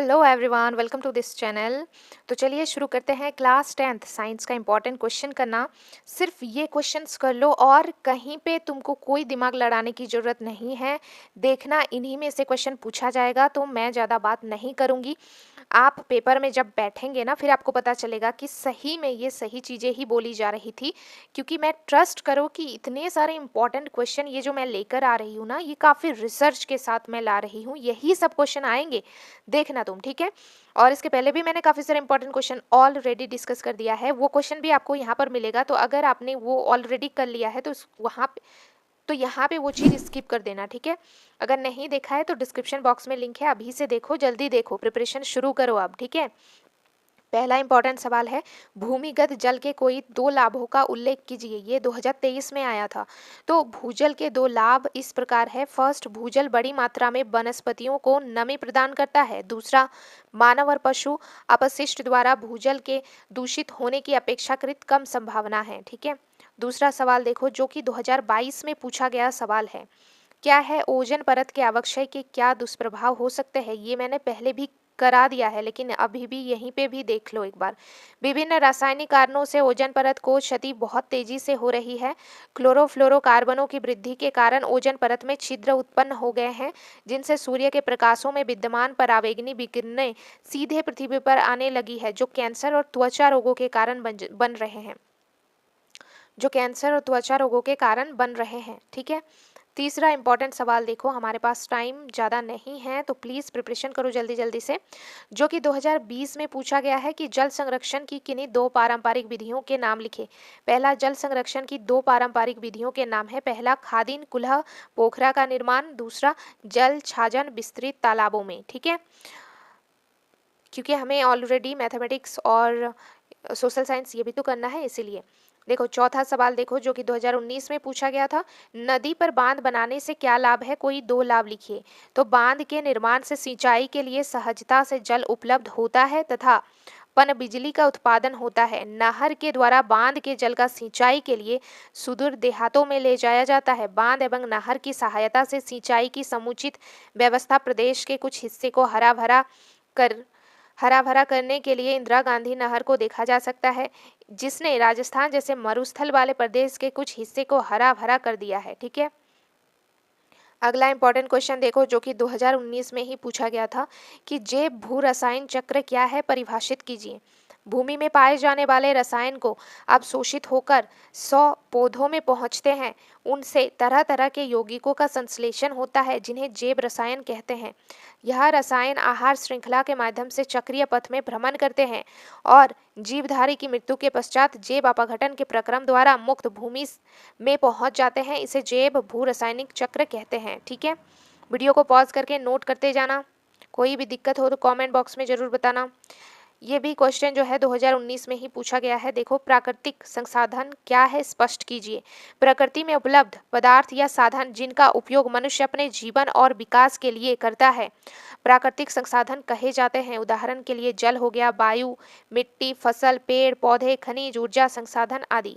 Hello everyone, welcome to this channel. तो चलिए शुरू करते हैं क्लास 10th साइंस का इंपॉर्टेंट क्वेश्चन करना। सिर्फ ये क्वेश्चंस कर लो और कहीं पे तुमको कोई दिमाग लड़ाने की ज़रूरत नहीं है। देखना इन्हीं में से क्वेश्चन पूछा जाएगा, तो मैं ज़्यादा बात नहीं करूँगी। आप पेपर में जब बैठेंगे ना, फिर आपको पता चलेगा कि सही में ये सही चीज़ें ही बोली जा रही थी। क्योंकि मैं ट्रस्ट करो कि इतने सारे इंपॉर्टेंट क्वेश्चन ये जो मैं लेकर आ रही हूँ ना, ये काफ़ी रिसर्च के साथ मैं ला रही हूँ। यही सब क्वेश्चन आएंगे, देखना तुम, ठीक है। और इसके पहले भी मैंने काफ़ी सारे इंपॉर्टेंट क्वेश्चन ऑलरेडी डिस्कस कर दिया है, वो क्वेश्चन भी आपको यहाँ पर मिलेगा। तो अगर आपने वो ऑलरेडी कर लिया है तो वहाँ पे, तो यहाँ पे वो चीज़ स्किप कर देना, ठीक है। अगर नहीं देखा है तो डिस्क्रिप्शन बॉक्स में लिंक है, अभी से देखो, जल्दी देखो, प्रिपरेशन शुरू करो अब, ठीक है। पहला इंपॉर्टेंट सवाल है, भूमिगत जल के कोई दो लाभों का उल्लेख कीजिए। ये 2023 में आया था। तो भूजल के दो लाभ इस प्रकार है। फर्स्ट, भूजल बड़ी मात्रा में वनस्पतियों को नमी प्रदान करता है। दूसरा, मानव और पशु अपशिष्ट द्वारा भूजल के दूषित होने की अपेक्षाकृत कम संभावना है, ठीक है। दूसरा सवाल देखो, जो कि 2022 में पूछा गया सवाल है। क्या है ओजोन परत के अवक्षय के क्या दुष्प्रभाव हो सकते हैं। ये मैंने पहले भी करा दिया है, लेकिन अभी भी यहीं पे भी देख लो एक बार। विभिन्न रासायनिक कारणों से ओजोन परत को क्षति बहुत तेजी से हो रही है। क्लोरोफ्लोरोकार्बनों की वृद्धि के कारण ओजोन परत में छिद्र उत्पन्न हो गए हैं, जिनसे सूर्य के प्रकाशों में विद्यमान परावैंगनी विकिरणें सीधे पृथ्वी पर आने लगी है, जो कैंसर और त्वचा रोगों के कारण बन रहे हैं, ठीक है। तीसरा इंपॉर्टेंट सवाल देखो, हमारे पास टाइम ज़्यादा नहीं है तो प्लीज़ प्रिपरेशन करो जल्दी जल्दी से। जो कि 2020 में पूछा गया है कि जल संरक्षण की किन्हीं दो पारंपरिक विधियों के नाम लिखे। पहला, जल संरक्षण की दो पारंपरिक विधियों के नाम है। पहला, खादीन कुल्ह पोखरा का निर्माण। दूसरा, जल छाजन विस्तृत तालाबों में, ठीक है। क्योंकि हमें ऑलरेडी मैथमेटिक्स और सोशल साइंस ये भी तो करना है, इसीलिए। देखो चौथा सवाल देखो, जो कि 2019 में पूछा गया था। नदी पर बांध बनाने से क्या लाभ है, कोई दो लाभ लिखिए। तो बांध के निर्माण से सिंचाई के लिए सहजता से जल उपलब्ध होता है तथा पन बिजली का उत्पादन होता है। नहर के द्वारा बांध के जल का सिंचाई के लिए सुदूर देहातों में ले जाया जाता है। बांध एवं नहर की सहायता से सिंचाई की समुचित व्यवस्था प्रदेश के कुछ हिस्से को हरा भरा करने के लिए इंदिरा गांधी नहर को देखा जा सकता है, जिसने राजस्थान जैसे मरुस्थल वाले प्रदेश के कुछ हिस्से को हरा भरा कर दिया है, ठीक है। अगला इंपॉर्टेंट क्वेश्चन देखो, जो कि 2019 में ही पूछा गया था कि जैव भू रसायन चक्र क्या है, परिभाषित कीजिए। भूमि में पाए जाने वाले रसायन को अवशोषित होकर 100 पौधों में पहुंचते हैं। उनसे तरह तरह के यौगिकों का संश्लेषण होता है, जिन्हें जैव रसायन कहते हैं। यह रसायन आहार श्रृंखला के माध्यम से चक्रीय पथ में भ्रमण करते हैं और जीवधारी की मृत्यु के पश्चात जैव अपघटन के प्रक्रम द्वारा मुक्त भूमि में पहुंच जाते हैं। इसे जैव भू रासायनिक चक्र कहते हैं, ठीक है। वीडियो को पॉज करके नोट करते जाना। कोई भी दिक्कत हो तो कमेंट बॉक्स में जरूर बताना। ये भी क्वेश्चन जो है 2019 में ही पूछा गया है। देखो, प्राकृतिक संसाधन क्या है, स्पष्ट कीजिए। प्रकृति में उपलब्ध पदार्थ या साधन जिनका उपयोग मनुष्य अपने जीवन और विकास के लिए करता है, प्राकृतिक संसाधन कहे जाते हैं। उदाहरण के लिए जल हो गया, वायु, मिट्टी, फसल, पेड़ पौधे, खनिज, ऊर्जा संसाधन आदि।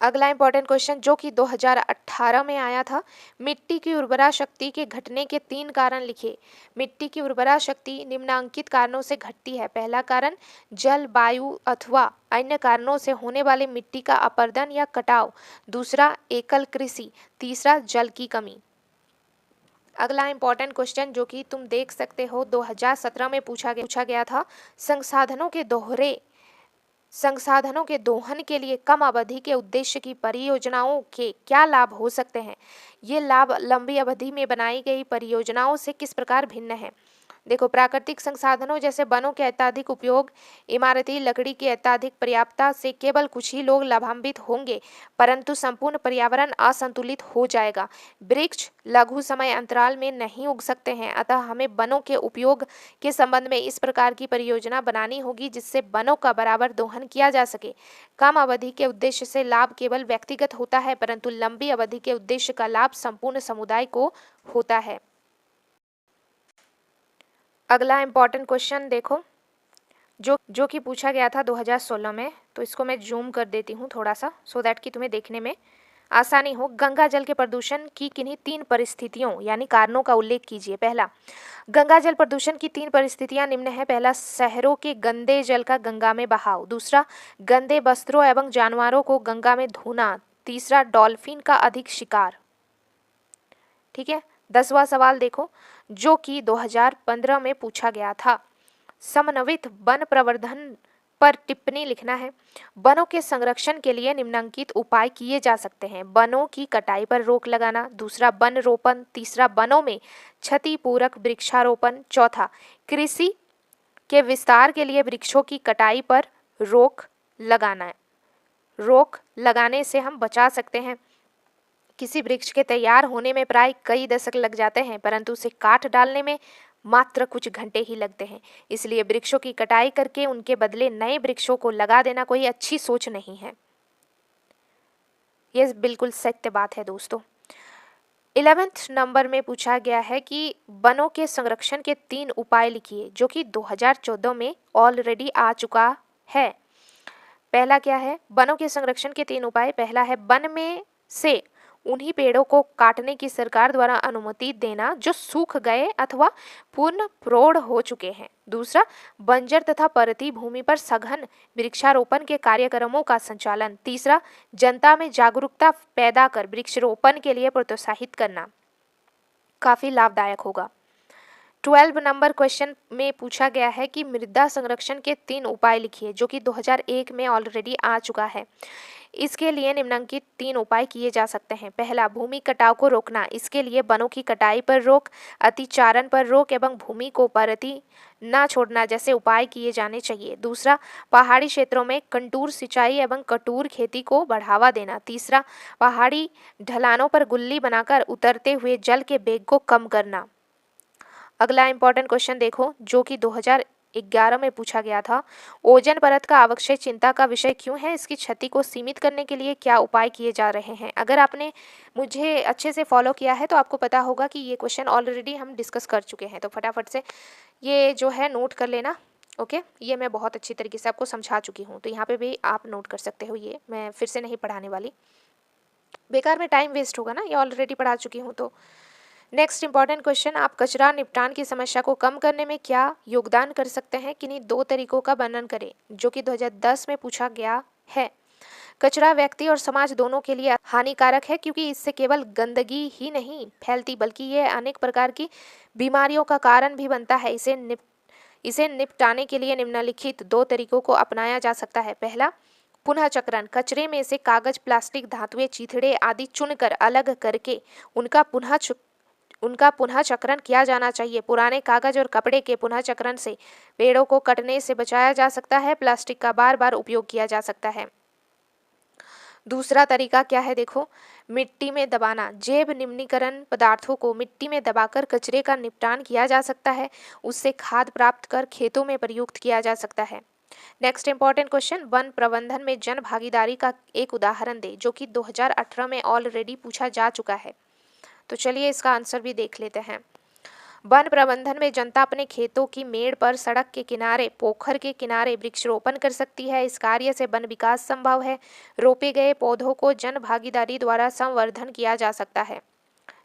अगला इंपॉर्टेंट क्वेश्चन, जो कि 2018 में आया था। मिट्टी की उर्वरा शक्ति के घटने के 3 कारण लिखिए। मिट्टी की उर्वरा शक्ति निम्नांकित कारणों से घटती है। पहला कारण, जल, वायु अथवा अन्य कारणों से होने वाले मिट्टी का अपरदन या कटाव। दूसरा, एकल कृषि। तीसरा, जल की कमी। अगला इंपॉर्टेंट क्वेश्चन, जो कि तुम देख सकते हो 2017 में पूछा गया था। संसाधनों के दोहन के लिए कम अवधि के उद्देश्य की परियोजनाओं के क्या लाभ हो सकते हैं। ये लाभ लंबी अवधि में बनाई गई परियोजनाओं से किस प्रकार भिन्न है। देखो, प्राकृतिक संसाधनों जैसे वनों के अत्यधिक उपयोग, इमारती लकड़ी की अत्यधिक पर्याप्तता से केवल कुछ ही लोग लाभान्वित होंगे, परंतु संपूर्ण पर्यावरण असंतुलित हो जाएगा। वृक्ष लघु समय अंतराल में नहीं उग सकते हैं, अतः हमें वनों के उपयोग के संबंध में इस प्रकार की परियोजना बनानी होगी जिससे वनों का बराबर दोहन किया जा सके। कम अवधि के उद्देश्य से लाभ केवल व्यक्तिगत होता है, परंतु लंबी अवधि के उद्देश्य का लाभ संपूर्ण समुदाय को होता है। अगला इंपॉर्टेंट क्वेश्चन देखो, जो कि पूछा गया था 2016 में। तो इसको मैं जूम कर देती हूँ थोड़ा सा, सो दैट कि तुम्हें देखने में आसानी हो, गंगा जल के प्रदूषण की किन्हीं 3 परिस्थितियों यानी कारणों का उल्लेख कीजिए। पहला, गंगा जल प्रदूषण की 3 परिस्थितियां निम्न है। पहला, शहरों के गंदे जल का गंगा में बहाव। दूसरा, गंदे वस्त्रों एवं जानवरों को गंगा में धोना। तीसरा, डॉल्फिन का अधिक शिकार। ठीक है, 10वां सवाल देखो, जो कि 2015 में पूछा गया था। समन्वित वन प्रवर्धन पर टिप्पणी लिखना है। वनों के संरक्षण के लिए निम्नलिखित उपाय किए जा सकते हैं। वनों की कटाई पर रोक लगाना। दूसरा, वन रोपण। तीसरा, वनों में क्षतिपूरक वृक्षारोपण। चौथा, कृषि के विस्तार के लिए वृक्षों की कटाई पर रोक लगाना है। रोक लगाने से हम बचा सकते हैं। किसी वृक्ष के तैयार होने में प्राय कई दशक लग जाते हैं, परंतु उसे काट डालने में मात्र कुछ घंटे ही लगते हैं। इसलिए वृक्षों की कटाई करके उनके बदले नए वृक्षों को लगा देना कोई अच्छी सोच नहीं है। यह बिल्कुल सत्य बात है दोस्तों। 11वें नंबर में पूछा गया है कि वनों के संरक्षण के 3 उपाय लिखिए, जो कि 2014 में ऑलरेडी आ चुका है। पहला क्या है? वनों के संरक्षण के 3 उपाय। पहला है, वन में से उन्हीं पेड़ों को काटने की सरकार द्वारा अनुमति देना जो सूख गए अथवा पूर्ण प्रौढ़ हो चुके हैं। दूसरा, बंजर तथा पर्वतीय भूमि पर सघन वृक्षारोपण के कार्यक्रमों का संचालन। तीसरा, जनता में जागरूकता पैदा कर वृक्षारोपण के लिए प्रोत्साहित करना। काफी लाभदायक होगा। 12 नंबर क्वेश्चन में पूछा गया है कि मृदा संरक्षण के 3 उपाय लिखिए, जो कि 2001 में ऑलरेडी आ चुका है। इसके लिए निम्नलिखित 3 उपाय किए जा सकते हैं। पहला, भूमि कटाव को रोकना। इसके लिए वनों की कटाई पर रोक, अतिचारण पर रोक एवं भूमि को परती न छोड़ना जैसे उपाय किए जाने चाहिए। दूसरा, पहाड़ी क्षेत्रों में कंटूर सिंचाई एवं कटूर खेती को बढ़ावा देना। तीसरा, पहाड़ी ढलानों पर गुल्ली बनाकर उतरते हुए जल के वेग को कम करना। अगला इंपॉर्टेंट क्वेश्चन देखो, जो कि 2011 में पूछा गया था। ओजोन परत का अवक्षय चिंता का विषय क्यों है? इसकी क्षति को सीमित करने के लिए क्या उपाय किए जा रहे हैं? अगर आपने मुझे अच्छे से फॉलो किया है तो आपको पता होगा कि ये क्वेश्चन ऑलरेडी हम डिस्कस कर चुके हैं, तो फटाफट से ये जो है नोट कर लेना। ओके, ये मैं बहुत अच्छी तरीके से आपको समझा चुकी हूँ, तो यहाँ पे भी आप नोट कर सकते हो। ये मैं फिर से नहीं पढ़ाने वाली, बेकार में टाइम वेस्ट होगा ना, ये ऑलरेडी पढ़ा चुकी हूँ। तो नेक्स्ट इंपॉर्टेंट क्वेश्चन, आप कचरा निपटान की समस्या को कम करने में क्या योगदान कर सकते हैं? किन्हीं 2 तरीकों का वर्णन करें, जो कि 2010 में पूछा गया है। कचरा व्यक्ति और समाज दोनों के लिए हानिकारक है, क्योंकि इससे केवल गंदगी ही नहीं फैलती बल्कि यह अनेक प्रकार की बीमारियों का कारण भी बनता है। इसे निपटाने के लिए निम्नलिखित 2 तरीकों को अपनाया जा सकता है। पहला, पुनः चक्रण। कचरे में से कागज, प्लास्टिक, धातुएं, चीथड़े आदि चुनकर अलग करके उनका पुनः चक्रण किया जाना चाहिए। पुराने कागज और कपड़े के पुनः चक्रण से पेड़ों को कटने से बचाया जा सकता है। प्लास्टिक का बार बार उपयोग किया जा सकता है। दूसरा तरीका क्या है देखो, मिट्टी में दबाना। जैव निम्नीकरण पदार्थों को मिट्टी में दबाकर कचरे का निपटान किया जा सकता है। उससे खाद प्राप्त कर खेतों में प्रयुक्त किया जा सकता है। नेक्स्ट इंपॉर्टेंट क्वेश्चन, वन प्रबंधन में जन भागीदारी का एक उदाहरण दे, जो कि 2018 में ऑलरेडी पूछा जा चुका है। तो चलिए इसका आंसर भी देख लेते हैं। वन प्रबंधन में जनता अपने खेतों की मेड़ पर, सड़क के किनारे, पोखर के किनारे वृक्षारोपण कर सकती है। इस कार्य से वन विकास संभव है। रोपे गए पौधों को जन भागीदारी द्वारा संवर्धन किया जा सकता है।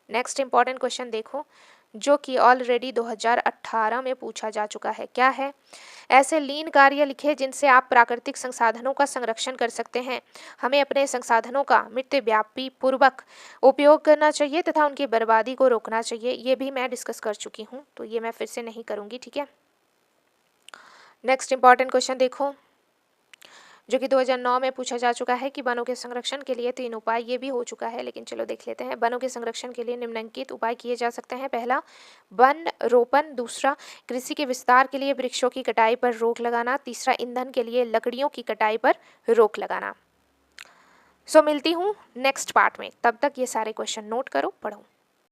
नेक्स्ट इंपॉर्टेंट क्वेश्चन देखो, जो कि ऑलरेडी 2018 में पूछा जा चुका है। क्या है? ऐसे लीन कार्य लिखे जिनसे आप प्राकृतिक संसाधनों का संरक्षण कर सकते हैं। हमें अपने संसाधनों का मितव्यापी पूर्वक उपयोग करना चाहिए तथा उनकी बर्बादी को रोकना चाहिए। ये भी मैं डिस्कस कर चुकी हूँ, तो ये मैं फिर से नहीं करूँगी, ठीक है। नेक्स्ट इंपॉर्टेंट क्वेश्चन देखो, जो कि 2009 में पूछा जा चुका है कि वनों के संरक्षण के लिए 3 उपाय। ये भी हो चुका है, लेकिन चलो देख लेते हैं। वनों के संरक्षण के लिए निम्नलिखित उपाय किए जा सकते हैं। पहला, वन रोपण। दूसरा, कृषि के विस्तार के लिए वृक्षों की कटाई पर रोक लगाना। तीसरा, ईंधन के लिए लकड़ियों की कटाई पर रोक लगाना। मिलती हूँ नेक्स्ट पार्ट में, तब तक ये सारे क्वेश्चन नोट करो, पढ़ो।